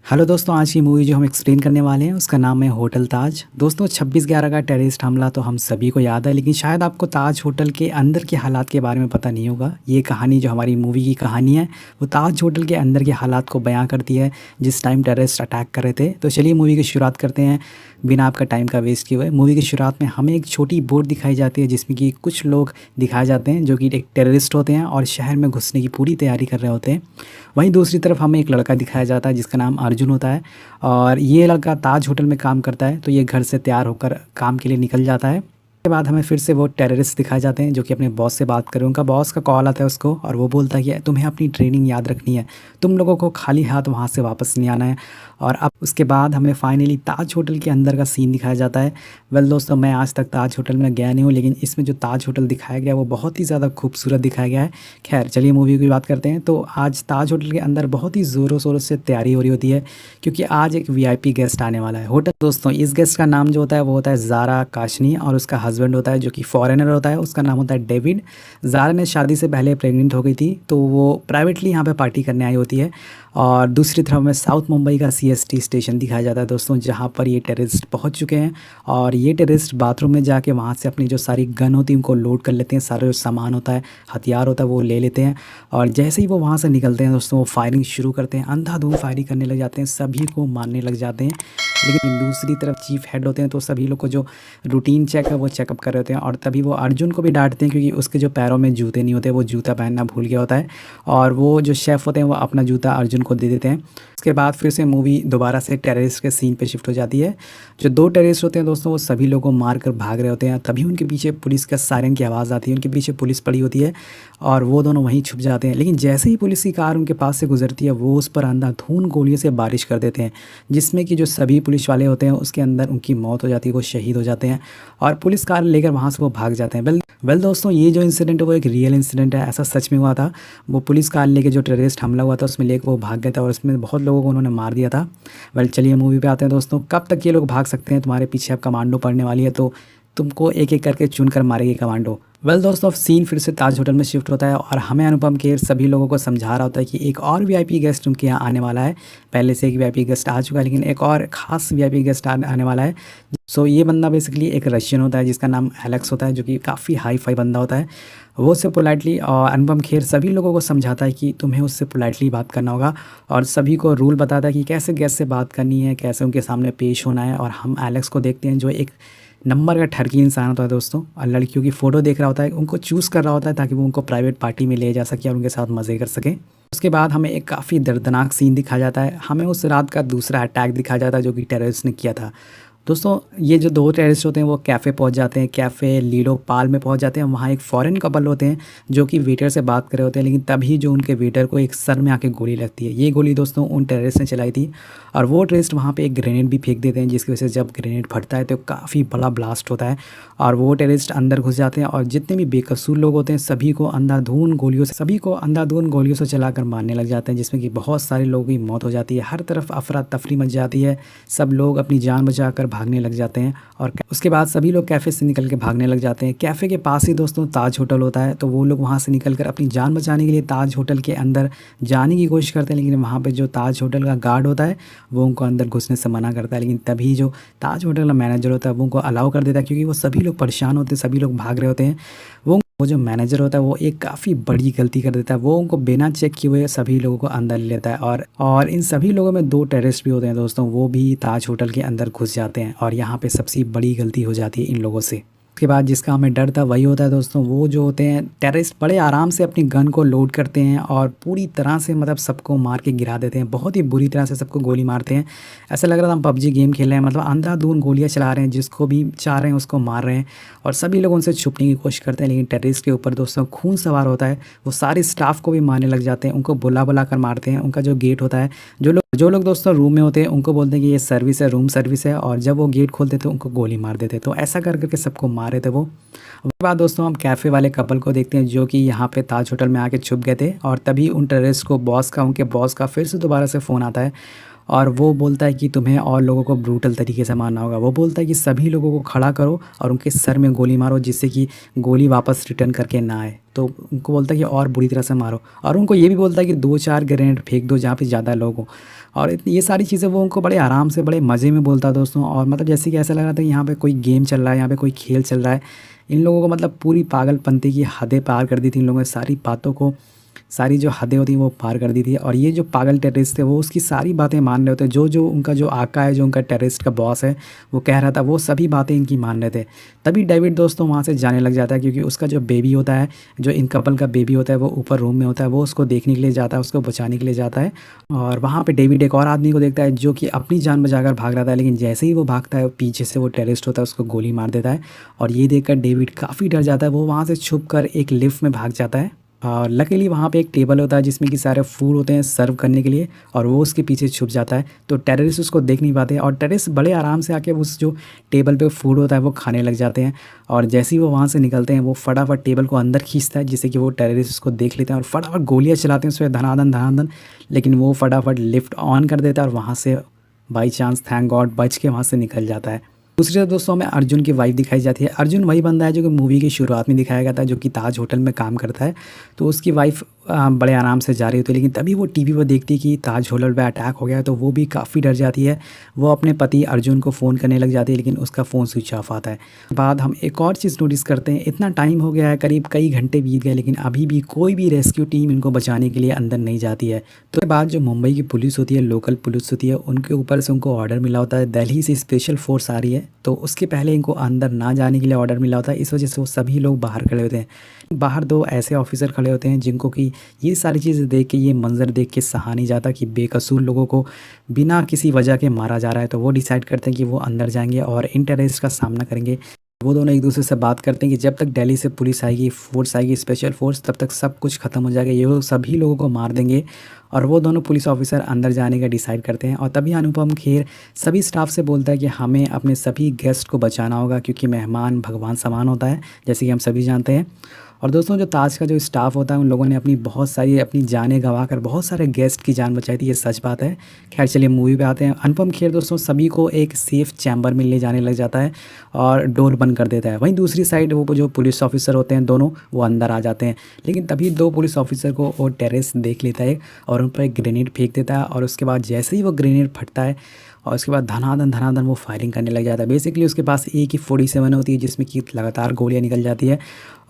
Hello दोस्तों, आज की मूवी जो हम एक्सप्लेन करने वाले हैं उसका नाम है होटल ताज। दोस्तों 26/11 का टेररिस्ट हमला तो हम सभी को याद है, लेकिन शायद आपको ताज होटल के अंदर के हालात के बारे में पता नहीं होगा। ये कहानी जो हमारी मूवी की कहानी है वो ताज होटल के अंदर के हालात को बयां करती है जिस टाइम टेररिस्ट अटैक कर रहे थे। तो चलिए मूवी की शुरुआत करते हैं बिना आपका टाइम का वेस्ट किए हुए। मूवी की शुरुआत में हमें एक छोटी बोट दिखाई जाती है जिसमें कि कुछ लोग दिखाए जाते हैं जो कि एक टेररिस्ट होते हैं और शहर में घुसने की पूरी तैयारी कर रहे होते हैं। वहीं दूसरी तरफ हमें एक लड़का दिखाया जाता है जिसका नाम अर्जुन होता है और ये लड़का ताज होटल में काम करता है। तो ये घर से तैयार होकर काम के लिए निकल जाता है। उसके बाद हमें फिर से वो टेररिस्ट दिखाए जाते हैं जो कि अपने बॉस से बात करें। उनका बॉस का कॉल आता है उसको और वो बोलता है कि तुम्हें अपनी ट्रेनिंग याद रखनी है, तुम लोगों को खाली हाथ वहाँ से वापस नहीं आना है। और अब उसके बाद हमें फाइनली ताज होटल के अंदर का सीन दिखाया जाता है। वेल दोस्तों, मैं आज तक ताज होटल में गया नहीं हूँ, लेकिन इसमें जो ताज होटल दिखाया गया वो बहुत ही ज़्यादा खूबसूरत दिखाया गया है। खैर चलिए मूवी की बात करते हैं। तो आज ताज होटल के अंदर बहुत ही ज़ोरों शोरों से तैयारी हो रही होती है क्योंकि आज एक वीआईपी गेस्ट आने वाला है होटल। दोस्तों इस गेस्ट का नाम जो होता है वो होता है ज़ारा काशनी और उसका हस्बैंड होता है जो कि फॉरेनर होता है, उसका नाम होता है डेविड। ज़ारा ने शादी से पहले प्रेग्नेंट हो गई थी तो वो प्राइवेटली यहाँ पे पार्टी करने आई होती है। और दूसरी तरफ में साउथ मुंबई का सीएसटी स्टेशन दिखाया जाता है दोस्तों, जहाँ पर ये टेररिस्ट पहुँच चुके हैं। और ये टेररिस्ट बाथरूम में जाके वहाँ से अपनी जो सारी गन होती है उनको लोड कर लेते हैं, सारा जो सामान होता है, हथियार होता है वो ले लेते हैं। और जैसे ही वो वहाँ से निकलते हैं दोस्तों वो फायरिंग शुरू करते हैं, अंधाधुंध फायरिंग करने लग जाते हैं, सभी को मारने लग जाते हैं। लेकिन दूसरी तरफ चीफ हेड होते हैं तो सभी लोग को जो रूटीन चेक है वो चेकअप कर रहे होते हैं। और तभी वो अर्जुन को भी डांटते हैं क्योंकि उसके जो पैरों में जूते नहीं होते, वो जूता पहनना भूल गया होता है। और वो जो शेफ़ होते हैं वो अपना जूता अर्जुन को दे देते हैं। उसके बाद फिर से मूवी दोबारा से टेररिस्ट के सीन पे शिफ्ट हो जाती है। जो दो टेररिस्ट होते हैं दोस्तों वो सभी लोगों को मार कर भाग रहे होते हैं, तभी उनके पीछे पुलिस का सायरन की आवाज़ आती है। उनके पीछे पुलिस पड़ी होती है और वो दोनों वहीं छुप जाते हैं। लेकिन जैसे ही पुलिस की कार उनके पास से गुजरती है वो उस पर अंधाधुंध गोलियों से बारिश कर देते हैं, जिसमें कि जो सभी पुलिस वाले होते हैं उसके अंदर उनकी मौत हो जाती है, वो शहीद हो जाते हैं और पुलिस कार लेकर वहाँ से वो भाग जाते हैं। वेल दोस्तों, ये जो इंसिडेंट है वो एक रियल इंसिडेंट है, ऐसा सच में हुआ था। वो पुलिस कार लेके जो टेररिस्ट हमला हुआ था उसमें लेकर वो भाग गया था और उसमें बहुत लोगों को उन्होंने मार दिया था। वेल चलिए मूवी पे आते हैं दोस्तों। कब तक ये लोग भाग सकते हैं? तुम्हारे पीछे अब कमांडो पड़ने वाली है तो तुमको एक एक करके चुन कर मारेगी कमांडो। वेल दोस्तों, सीन फिर से ताज होटल में शिफ्ट होता है और हमें अनुपम खेर सभी लोगों को समझा रहा होता है कि एक और वीआईपी गेस्ट उनके यहाँ आने वाला है। पहले से एक वीआईपी गेस्ट आ चुका है लेकिन एक और ख़ास वीआईपी गेस्ट आने वाला है। सो ये बंदा बेसिकली एक रशियन होता है जिसका नाम एलेक्स होता है, जो कि काफ़ी हाई फाई बंदा होता है। वो उससे पोलाइटली और अनुपम खेर सभी लोगों को समझाता है कि तुम्हें उससे पोलाइटली बात करना होगा और सभी को रूल बताता है कि कैसे गेस्ट से बात करनी है, कैसे उनके सामने पेश होना है। और हम एलेक्स को देखते हैं जो एक नंबर का ठरकी इंसान होता है दोस्तों, और लड़कियों की फ़ोटो देख रहा होता है, उनको चूज़ कर रहा होता है ताकि वो उनको प्राइवेट पार्टी में ले जा सके और उनके साथ मज़े कर सके। उसके बाद हमें एक काफ़ी दर्दनाक सीन दिखाया जाता है। हमें उस रात का दूसरा अटैक दिखाया जाता है जो कि टेररिस्ट ने किया था। दोस्तों ये जो दो टेररिस्ट होते हैं वो कैफ़े पहुंच जाते हैं, कैफ़े लीडो पाल में पहुंच जाते हैं। वहाँ एक फ़ॉरेन कपल होते हैं जो कि वेटर से बात कर रहे होते हैं, लेकिन तभी जो उनके वेटर को एक सर में आके गोली लगती है। ये गोली दोस्तों उन टेररिस्ट ने चलाई थी और वो टेररिस्ट वहाँ पे एक ग्रेनेड भी फेंक देते हैं, जिसकी वजह से जब ग्रेनेड फटता है तो काफ़ी बड़ा ब्लास्ट होता है और वो टेररिस्ट अंदर घुस जाते हैं और जितने भी बेकसूर लोग होते हैं सभी को अंधाधुंध गोलियों से चलाकर मारने लग जाते हैं, जिसमें कि बहुत सारे लोगों की मौत हो जाती है। हर तरफ अफरा तफरी मच जाती है, सब लोग अपनी जान बचाकर भागने लग जाते हैं और उसके बाद सभी लोग कैफ़े से निकल के भागने लग जाते हैं। कैफ़े के पास ही दोस्तों ताज होटल होता है, तो वो लोग वहाँ से निकलकर अपनी जान बचाने के लिए ताज होटल के अंदर जाने की कोशिश करते हैं। लेकिन वहाँ पे जो ताज होटल का गार्ड होता है वो उनको अंदर घुसने से मना करता है। लेकिन तभी जो ताज होटल का मैनेजर होता है वो उनको अलाउ कर देता है क्योंकि वो सभी लोग परेशान होते हैं, सभी लोग भाग रहे होते हैं। वो जो मैनेजर होता है वो एक काफ़ी बड़ी गलती कर देता है, वो उनको बिना चेक किए हुए सभी लोगों को अंदर ले लेता है। और इन सभी लोगों में दो टेररिस्ट भी होते हैं दोस्तों, वो भी ताज होटल के अंदर घुस जाते हैं और यहाँ पे सबसे बड़ी गलती हो जाती है इन लोगों से। उसके बाद जिसका हमें डर था वही होता है दोस्तों, वो जो होते हैं टेररिस्ट बड़े आराम से अपनी गन को लोड करते हैं और पूरी तरह से मतलब सबको मार के गिरा देते हैं, बहुत ही बुरी तरह से सबको गोली मारते हैं। ऐसा लग रहा था हम पबजी गेम खेल रहे हैं, मतलब अंधाधुंध गोलियां चला रहे हैं, जिसको भी चाह रहे हैं उसको मार रहे हैं और सभी लोग उनसे छुपने की कोशिश करते हैं। लेकिन टेररिस्ट के ऊपर दोस्तों खून सवार होता है, वो सारे स्टाफ को भी मारने लग जाते हैं, उनको बुला बुला कर मारते हैं। उनका जो गेट होता है, जो लोग दोस्तों रूम में होते हैं उनको बोलते हैं कि ये सर्विस है, रूम सर्विस है, और जब वो गेट खोलते तो उनको गोली मार देते। तो ऐसा कर करके सबको मार रहे थे वो। उसके बाद दोस्तों हम कैफ़े वाले कपल को देखते हैं जो कि यहाँ पे ताज होटल में आके छुप गए थे और तभी उन टेररिस्ट को उनके बॉस का फिर से दोबारा से फ़ोन आता है और वो बोलता है कि तुम्हें और लोगों को ब्रूटल तरीके से मारना होगा। वो बोलता है कि सभी लोगों को खड़ा करो और उनके सर में गोली मारो जिससे कि गोली वापस रिटर्न करके ना आए। तो उनको बोलता है कि और बुरी तरह से मारो और उनको ये भी बोलता है कि 2-4 ग्रेनेड फेंक दो जहाँ पे ज़्यादा लोग हों। और ये सारी चीज़ें वो उनको बड़े आराम से बड़े मज़े में बोलता है दोस्तों। और मतलब जैसे कि ऐसा लग रहा था यहाँ पे कोई गेम चल रहा है, यहाँ पे कोई खेल चल रहा है। इन लोगों को मतलब पूरी पागलपंती की हदें पार कर दी थी इन लोगों ने, सारी बातों को, सारी जो हदें होती हैं वो पार कर दी थी। और ये जो पागल टेररिस्ट थे वो उसकी सारी बातें मान रहे होते, जो जो उनका जो आका है, जो उनका टेररिस्ट का बॉस है वो कह रहा था, वो सभी बातें इनकी मान रहे थे। तभी डेविड दोस्तों वहाँ से जाने लग जाता है, क्योंकि उसका जो बेबी होता है, जो इन कपल का बेबी होता है, वो ऊपर रूम में होता है। वो उसको देखने के लिए जाता है, उसको बचाने के लिए जाता है। और वहाँ पे डेविड एक और आदमी को देखता है जो कि अपनी जान बचाकर भाग रहा था, लेकिन जैसे ही वो भागता है पीछे से वो टेररिस्ट होता है उसको गोली मार देता है। और ये देखकर डेविड काफ़ी डर जाता है, वो वहाँ से छुप कर एक लिफ्ट में भाग जाता है। और लकीली वहाँ पे एक टेबल होता है जिसमें कि सारे फूड होते हैं सर्व करने के लिए, और वो उसके पीछे छुप जाता है। तो टेररिस्ट उसको देख नहीं पाते, और टेररिस्ट बड़े आराम से आके उस जो टेबल पे फूड होता है वो खाने लग जाते हैं। और जैसे ही वो वहाँ से निकलते हैं वो फटाफट टेबल को अंदर खींचता है, जिससे कि वो टेररिस्ट उसको देख लेते हैं और फटाफट गोलियाँ चलाते हैं उस पर, धनाधन धनाधन। लेकिन वो फटाफट लिफ्ट ऑन कर देता है और वहाँ से बाई चांस, थैंक गॉड, बच के वहाँ से निकल जाता है। दूसरी तरफ दोस्तों हमें अर्जुन की वाइफ दिखाई जाती है। अर्जुन वही बंदा है जो कि मूवी की शुरुआत में दिखाया गया था, जो कि ताज होटल में काम करता है। तो उसकी वाइफ बड़े आराम से जा रही होती है, लेकिन तभी वो टीवी पर देखती है कि ताज होटल पे अटैक हो गया है। तो वो भी काफ़ी डर जाती है। वो अपने पति अर्जुन को फ़ोन करने लग जाती है, लेकिन उसका फ़ोन स्विच ऑफ आता है। बाद हम एक और चीज़ नोटिस करते हैं, इतना टाइम हो गया है, करीब कई घंटे बीत गए, लेकिन अभी भी कोई भी रेस्क्यू टीम इनको बचाने के लिए अंदर नहीं जाती है। तो इसके बाद जो मुंबई की पुलिस होती है, लोकल पुलिस होती है, उनके ऊपर से उनको ऑर्डर मिला होता है, दिल्ली से स्पेशल फोर्स आ रही है। तो उसके पहले इनको अंदर ना जाने के लिए ऑर्डर मिला होता है। इस वजह से वो सभी लोग बाहर खड़े होते हैं। बाहर दो ऐसे ऑफिसर खड़े होते हैं जिनको कि ये सारी चीज़ें देख के, ये मंज़र देख के सहा नहीं जाता कि बेकसूर लोगों को बिना किसी वजह के मारा जा रहा है। तो वो डिसाइड करते हैं कि वो अंदर जाएंगे और इन टेररिस्ट का सामना करेंगे। वो दोनों एक दूसरे से बात करते हैं कि जब तक दिल्ली से पुलिस आएगी, फोर्स आएगी, स्पेशल फोर्स, तब तक सब कुछ ख़त्म हो जाएगा, ये लोग सभी लोगों को मार देंगे। और वो दोनों पुलिस ऑफिसर अंदर जाने का डिसाइड करते हैं। और तभी अनुपम खेर सभी स्टाफ से बोलता है कि हमें अपने सभी गेस्ट को बचाना होगा, क्योंकि मेहमान भगवान समान होता है, जैसे कि हम सभी जानते हैं। और दोस्तों जो ताज का जो स्टाफ होता है उन लोगों ने अपनी बहुत सारी अपनी जानें गंवा कर बहुत सारे गेस्ट की जान बचाई थी, ये सच बात है। खैर चलिए मूवी पे आते हैं। अनुपम खेर दोस्तों सभी को एक सेफ़ चैम्बर में ले जाने लग जाता है और डोर बंद कर देता है। वहीं दूसरी साइड वो जो पुलिस ऑफिसर होते हैं दोनों, वो अंदर आ जाते हैं। लेकिन तभी दो पुलिस ऑफिसर को वो टेररिस्ट देख लेता है और उन पर एक ग्रेनेड फेंक देता है। और उसके बाद जैसे ही वो ग्रेनेड फटता है और उसके बाद धनाधन धनाधन वो फायरिंग करने लग जाता है। बेसिकली उसके पास AK-47 होती है, जिसमें कि लगातार गोलियां निकल जाती है।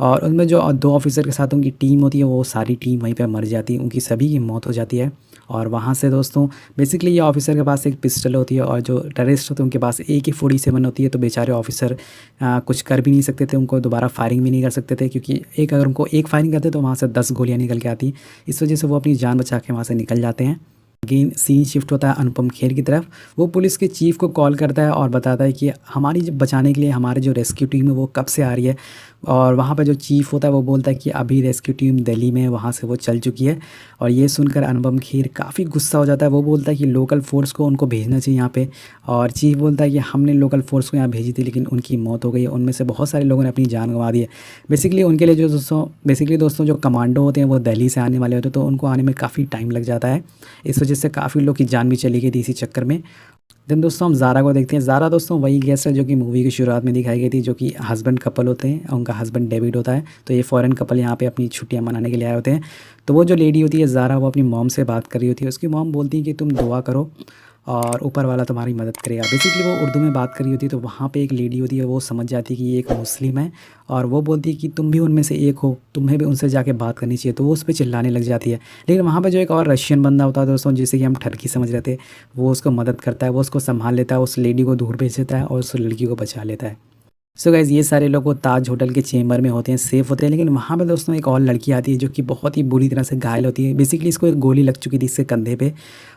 और उनमें जो दो ऑफिसर के साथ उनकी टीम होती है, वो सारी टीम वहीं पे मर जाती है, उनकी सभी की मौत हो जाती है। और वहाँ से दोस्तों बेसिकली ये ऑफिसर के पास एक पिस्टल होती है और जो टेररिस्ट होते हैं उनके पास AK-47 होती है। तो बेचारे ऑफिसर कुछ कर भी नहीं सकते थे, उनको दोबारा फायरिंग भी नहीं कर सकते थे, क्योंकि एक अगर उनको एक फायरिंग करते तो वहाँ से 10 गोलियाँ निकल के आती। इस वजह से वो अपनी जान बचा के वहाँ से निकल जाते हैं। अगेन सीन शिफ्ट होता है अनुपम खेर की तरफ। वो पुलिस के चीफ को कॉल करता है और बताता है कि हमारी जो बचाने के लिए हमारे जो रेस्क्यू टीम है वो कब से आ रही है। और वहाँ पे जो चीफ होता है वो बोलता है कि अभी रेस्क्यू टीम दिल्ली में है, वहाँ से वो चल चुकी है। और ये सुनकर अनुपम खेर काफ़ी गुस्सा हो जाता है। वो बोलता है कि लोकल फ़ोर्स को उनको भेजना चाहिए यहाँ पे। और चीफ बोलता है कि हमने लोकल फ़ोर्स को यहाँ भेजी थी, लेकिन उनकी मौत हो गई है, उनमें से बहुत सारे लोगों ने अपनी जान गंवा दी है। बेसिकली उनके लिए जो दोस्तों जो कमांडो होते हैं वो दिल्ली से आने वाले होते हैं, तो उनको आने में काफ़ी टाइम लग जाता है। इस वजह से काफ़ी लोग की जान भी चली गई थी इसी चक्कर में। देन दोस्तों हम ज़ारा को देखते हैं। ज़ारा दोस्तों वही गेस्ट है जो कि मूवी की शुरुआत में दिखाई गई थी, जो कि हस्बैंड कपल होते हैं, उनका हस्बैंड डेविड होता है। तो ये फॉरेन कपल यहाँ पे अपनी छुट्टियाँ मनाने के लिए आए होते हैं। तो वो जो लेडी होती है ज़ारा, वो अपनी मॉम से बात कर रही होती है। उसकी मॉम बोलती है कि तुम दुआ करो और ऊपर वाला तुम्हारी मदद करेगा। बेसिकली वो उर्दू में बात कर रही होती है। तो वहाँ पे एक लेडी होती है, वो समझ जाती है कि ये एक मुस्लिम है और वो बोलती है कि तुम भी उनमें से एक हो, तुम्हें भी उनसे जाके बात करनी चाहिए। तो वो उस पर चिल्लाने लग जाती है। लेकिन वहाँ पे जो एक और रशियन बंदा होता है दोस्तों, जिसे कि हम ठरकी समझ रहे थे, वो उसको मदद करता है, वो उसको संभाल लेता है, उस लेडी को दूर भेज देता है और उस लड़की को बचा लेता है। सो गाइज़ ये सारे लोग वो ताज होटल के चेंबर में होते हैं, सेफ़ होते हैं। लेकिन वहाँ पे दोस्तों एक और लड़की आती है जो कि बहुत ही बुरी तरह से घायल होती है। बेसिकली इसको एक गोली लग चुकी थी इसके कंधे पे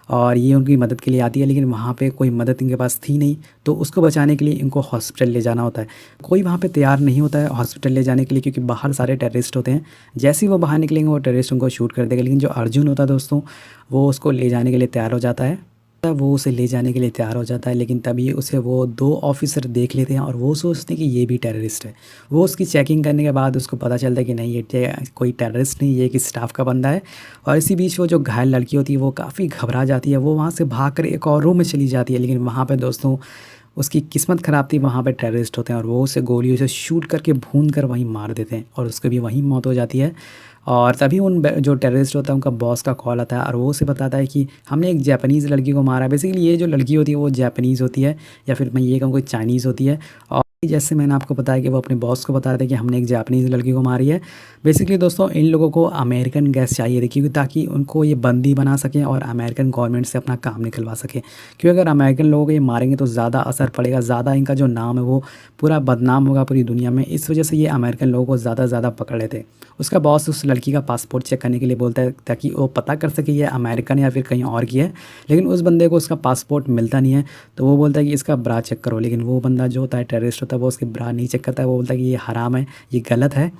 और ये उनकी मदद के लिए आती है। लेकिन वहाँ पे कोई मदद इनके पास थी नहीं, तो उसको बचाने के लिए इनको हॉस्पिटल ले जाना होता है। कोई वहाँ पे तैयार नहीं होता है हॉस्पिटल ले जाने के लिए, क्योंकि बाहर सारे टेररिस्ट होते हैं। जैसे ही वो बाहर निकलेंगे वो टेररिस्ट उनको शूट कर देगा। लेकिन जो अर्जुन होता है दोस्तों, वो उसको ले जाने के लिए तैयार हो जाता है। वो उसे ले जाने के लिए तैयार हो जाता है, लेकिन तभी उसे वो दो ऑफिसर देख लेते हैं और वो सोचते हैं कि ये भी टेररिस्ट है। वो उसकी चेकिंग करने के बाद उसको पता चलता है कि नहीं, ये कोई टेररिस्ट नहीं, ये एक स्टाफ का बंदा है। और इसी बीच वो जो घायल लड़की होती है वो काफ़ी घबरा जाती है। वो वहाँ से भागकर एक और रूम में चली जाती है। लेकिन वहाँ पर दोस्तों उसकी किस्मत ख़राब थी, वहाँ पे टेररिस्ट होते हैं और वो उसे गोलियों से शूट करके भून कर वहीं मार देते हैं और उसकी भी वहीं मौत हो जाती है। और तभी जो टेररिस्ट होता है उनका बॉस का कॉल आता है और वो उसे बताता है कि हमने एक जापानीज़ लड़की को मारा है। बेसिकली ये जो लड़की होती है वो जापानीज़ होती है, या फिर मैं ये कहूँ कोई चाइनीज़ होती है। और जैसे मैंने आपको बताया कि वो अपने बॉस को बताया था कि हमने एक जापानीज़ लड़की को मारी है। बेसिकली दोस्तों इन लोगों को अमेरिकन गैस चाहिए थी, क्योंकि ताकि उनको ये बंदी बना सकें और अमेरिकन गवर्नमेंट से अपना काम निकलवा सकें। क्योंकि अगर अमेरिकन लोगों को ये मारेंगे तो ज़्यादा असर पड़ेगा, ज़्यादा इनका जो नाम है वो पूरा बदनाम होगा पूरी दुनिया में। इस वजह से ये अमेरिकन लोगों को ज़्यादा से ज़्यादा पकड़ लेते। उसका बॉस उस लड़की का पासपोर्ट चेक करने के लिए बोलता है ताकि वो पता कर सके ये अमेरिकन या फिर कहीं और की है। लेकिन उस बंदे को उसका पासपोर्ट मिलता नहीं है, तो वो बोलता है कि इसका ब्रा चेक करो। लेकिन वो बंदा जो होता है टेररिस्ट होता है वो उसके ब्रा नहीं चेक करता है, वो बोलता है कि ये हराम है, ये गलत है।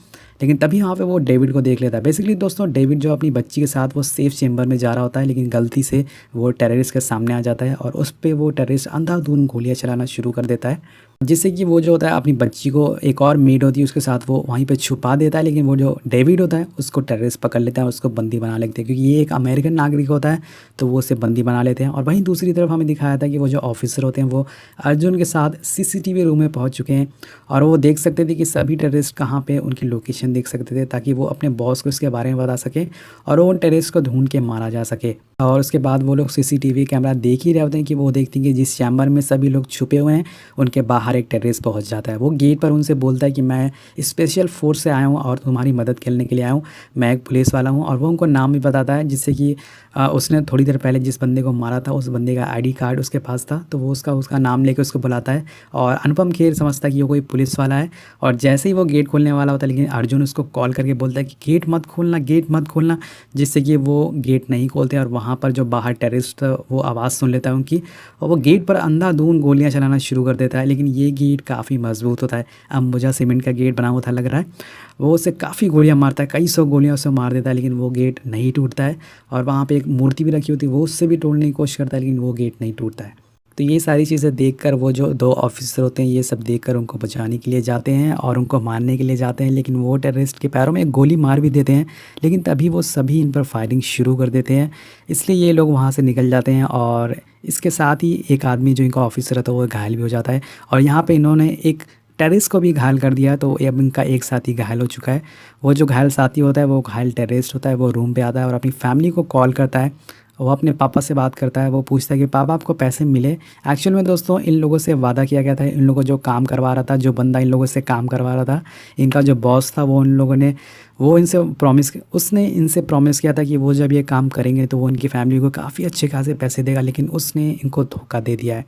लेकिन तभी वहाँ पे वो डेविड को देख लेता है। बेसिकली दोस्तों डेविड जो अपनी बच्ची के साथ वो सेफ चेंबर में जा रहा होता है, लेकिन गलती से वो टेररिस्ट के सामने आ जाता है और उस पे वो टेररिस्ट अंधाधुंध गोलियां चलाना शुरू कर देता है, जिससे कि वो जो होता है अपनी बच्ची को, एक और मेड होती है उसके साथ, वो वहीं पे छुपा देता है। लेकिन वो जो डेविड होता है उसको टेररिस्ट पकड़ लेता है, उसको बंदी बना लेते हैं, क्योंकि ये एक अमेरिकन नागरिक होता है तो वो उसे बंदी बना लेते हैं। और वहीं दूसरी तरफ हमें दिखाया था कि वो जो ऑफिसर होते हैं वो अर्जुन के साथ सीसीटीवी रूम में पहुंच चुके हैं और वो देख सकते थे कि सभी टेररिस्ट कहाँ पे, उनकी लोकेशन देख सकते थे, ताकि वो अपने बॉस को इसके बारे में बता सके और वो उन टेररिस्ट को ढूंढ के मारा जा सके। और उसके बाद वो लोग सीसीटीवी कैमरा देख ही रहे होते हैं कि वो देखते हैं कि जिस चैम्बर में सभी लोग छुपे हुए हैं उनके बाहर एक टेररिस्ट पहुंच जाता है। वो गेट पर उनसे बोलता है कि मैं स्पेशल फोर्स से आया हूँ और तुम्हारी मदद करने के लिए आया हूँ, मैं एक पुलिस वाला हूँ। और वो उनको नाम भी बताता है, जिससे कि उसने थोड़ी देर पहले जिस बंदे को मारा था उस बंदे का आईडी कार्ड उसके पास था, तो वो उसका नाम लेके उसको बुलाता है। और अनुपम खेर समझता है कि वो कोई पुलिस वाला है और जैसे ही वो गेट खोलने वाला होता है, लेकिन अर्जुन उसको कॉल करके बोलता है कि गेट मत खोलना, गेट मत खोलना, जिससे कि वो गेट नहीं खोलते। और वहाँ पर जो बाहर टेररिस्ट वो आवाज़ सुन लेता है उनकी, और वो गेट पर अंधाधुंध गोलियां चलाना शुरू कर देता है। लेकिन ये गेट काफ़ी मजबूत होता है, अंबुजा सीमेंट का गेट बना हुआ था लग रहा है। वो उसे काफ़ी गोलियां मारता है, कई सौ गोलियां उसे मार देता है, लेकिन वो गेट नहीं टूटता है। और वहाँ पे एक मूर्ति भी रखी होती है, वो उससे भी तोड़ने की कोशिश करता है, लेकिन वो गेट नहीं टूटता है। तो ये सारी चीज़ें देखकर वो जो दो ऑफिसर होते हैं ये सब देखकर उनको बचाने के लिए जाते हैं और उनको मारने के लिए जाते हैं। लेकिन वो टेररिस्ट के पैरों में एक गोली मार भी देते हैं, लेकिन तभी वो सभी इन पर फायरिंग शुरू कर देते हैं। इसलिए ये लोग वहाँ से निकल जाते हैं और इसके साथ ही एक आदमी जो इनका ऑफिसर है तो वो घायल भी हो जाता है। और यहाँ पे इन्होंने एक टेररिस्ट को भी घायल कर दिया, तो अब इनका एक साथी घायल हो चुका है। वो जो घायल साथी होता है वो घायल टेररिस्ट होता है, वो रूम पे आता है और अपनी फैमिली को कॉल करता है। वो अपने पापा से बात करता है, वो पूछता है कि पापा आपको पैसे मिले। एक्चुअल में दोस्तों इन लोगों से वादा किया गया था, इन लोगों जो काम करवा रहा था, जो बंदा इन लोगों से काम करवा रहा था, इनका जो बॉस था, वो इन लोगों ने उसने इनसे प्रॉमिस किया था कि वो जब ये काम करेंगे तो वो इनकी फैमिली को काफ़ी अच्छे खासे पैसे देगा। लेकिन उसने इनको धोखा दे दिया है।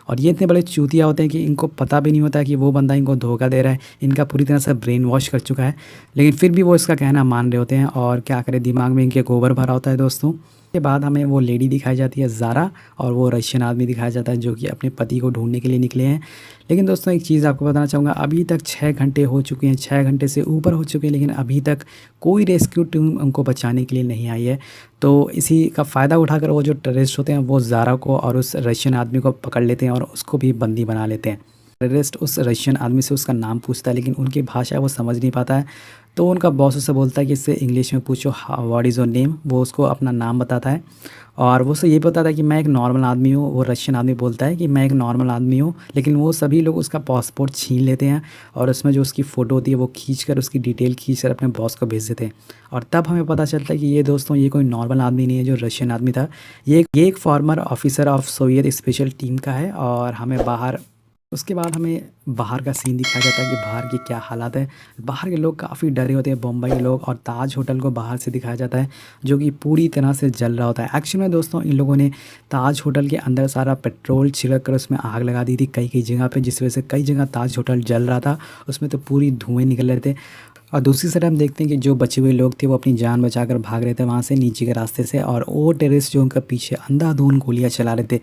और ये इतने बड़े चूतिया होते हैं कि इनको पता भी नहीं होता है कि वो बंदा इनको धोखा दे रहा है, इनका पूरी तरह से ब्रेन वॉश कर चुका है। लेकिन फिर भी वो इसका कहना मान रहे होते हैं और क्या करें, दिमाग में इनके गोबर भरा होता है दोस्तों। के बाद हमें वो लेडी दिखाई जाती है ज़ारा, और वो रशियन आदमी दिखाया जाता है जो कि अपने पति को ढूंढने के लिए निकले हैं। लेकिन दोस्तों एक चीज़ आपको बताना चाहूँगा, अभी तक 6 घंटे हो चुके हैं, 6 घंटे से ऊपर हो चुके हैं, लेकिन अभी तक कोई रेस्क्यू टीम उनको बचाने के लिए नहीं आई है। तो इसी का फ़ायदा उठाकर वो जो टेररिस्ट होते हैं वो ज़ारा को और उस रशियन आदमी को पकड़ लेते हैं और उसको भी बंदी बना लेते हैं। टेररिस्ट उस रशियन आदमी से उसका नाम पूछता है, लेकिन उनकी भाषा वो समझ नहीं पाता है। तो उनका बॉस उससे बोलता है कि इससे इंग्लिश में पूछो, व्हाट इज़ योर नेम। वो उसको अपना नाम बताता है और वो उसे ये बताता है कि मैं एक नॉर्मल आदमी हूँ। वो रशियन आदमी बोलता है कि मैं एक नॉर्मल आदमी हूँ, लेकिन वो सभी लोग उसका पासपोर्ट छीन लेते हैं और उसमें जो उसकी फ़ोटो होती है वो खींचकर, उसकी डिटेल खींचकर अपने बॉस को भेज देते हैं। और तब हमें पता चलता है कि ये दोस्तों ये कोई नॉर्मल आदमी नहीं है जो रशियन आदमी था, ये एक farmer officer of Soviet special team का है। और हमें बाहर उसके बाद हमें बाहर का सीन दिखाया जाता है कि बाहर की क्या हालात है। बाहर के लोग काफ़ी डरे होते हैं, बम्बई के लोग, और ताज होटल को बाहर से दिखाया जाता है जो कि पूरी तरह से जल रहा होता है। एक्चुअल में दोस्तों इन लोगों ने ताज होटल के अंदर सारा पेट्रोल छिड़क कर उसमें आग लगा दी थी कई कई जगह पे, जिस वजह से कई जगह ताज होटल जल रहा था, उसमें तो पूरी धुएँ निकल रहे थे। और दूसरी साइड हम देखते हैं कि जो बचे हुए लोग थे वो अपनी जान बचाकर भाग रहे थे वहाँ से नीचे के रास्ते से, और वो टेररिस्ट जो उनका पीछे अंधाधुंध गोलियां चला रहे थे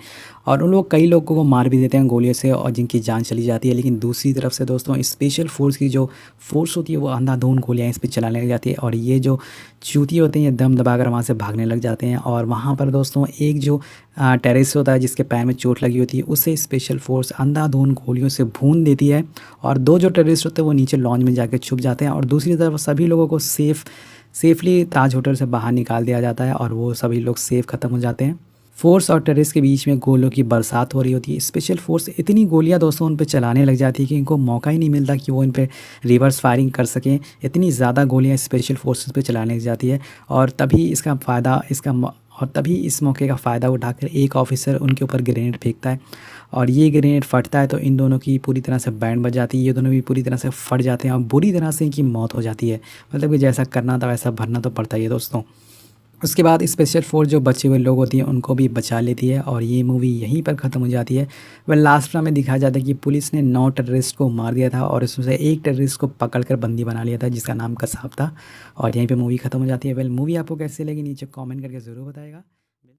और उन लोग कई लोगों को मार भी देते हैं गोलियों से और जिनकी जान चली जाती है। लेकिन दूसरी तरफ से दोस्तों स्पेशल फोर्स की जो फोर्स होती है वो अंधाधुंध गोलियाँ इस पर चलाने लग जाती है और ये जो चूती होते हैं ये दम दबाकर वहाँ से भागने लग जाते हैं। और वहाँ पर दोस्तों एक जो टेररिस्ट होता है जिसके पैर में चोट लगी होती है उसे स्पेशल फोर्स अंधाधुंध गोलियों से भून देती है और दो जो टेररिस्ट होते हैं वो नीचे लॉन्च में जाकर छुप जाते हैं। और दूसरी तरफ सभी लोगों को सेफली ताज होटल से बाहर निकाल दिया जाता है और वो सभी लोग सेफ ख़त्म हो जाते हैं। फ़ोर्स और टेररिस्ट के बीच में गोलों की बरसात हो रही होती है। स्पेशल फ़ोर्स इतनी गोलियाँ दोस्तों उन पे चलाने लग जाती है कि इनको मौका ही नहीं मिलता कि वो इन पे रिवर्स फायरिंग कर सकें। इतनी ज़्यादा गोलियाँ स्पेशल फ़ोर्सेस पे चलाने लग जाती है और तभी इसका फ़ायदा इसका म और तभी इस मौके का फ़ायदा उठाकर एक ऑफ़िसर उनके ऊपर ग्रेनेड फेंकता है और ये ग्रेनेड फटता है तो इन दोनों की पूरी तरह से बैंड बज जाती है। ये दोनों भी पूरी तरह से फट जाते हैं और बुरी तरह से इनकी मौत हो जाती है। मतलब कि जैसा करना था वैसा भरना तो पड़ता ही है दोस्तों। उसके बाद स्पेशल फ़ोर्स जो बचे हुए लोग होती हैं उनको भी बचा लेती है और ये मूवी यहीं पर ख़त्म हो जाती है। वह लास्ट में हमें दिखाया जाता है कि पुलिस ने 9 टेररिस्ट को मार दिया था और उसमें से एक टेररिस्ट को पकड़ कर बंदी बना लिया था जिसका नाम कसाब था और यहीं पे मूवी ख़त्म हो जाती है। वेल मूवी आपको कैसी लगी नीचे कमेंट करके ज़रूर बताइएगा।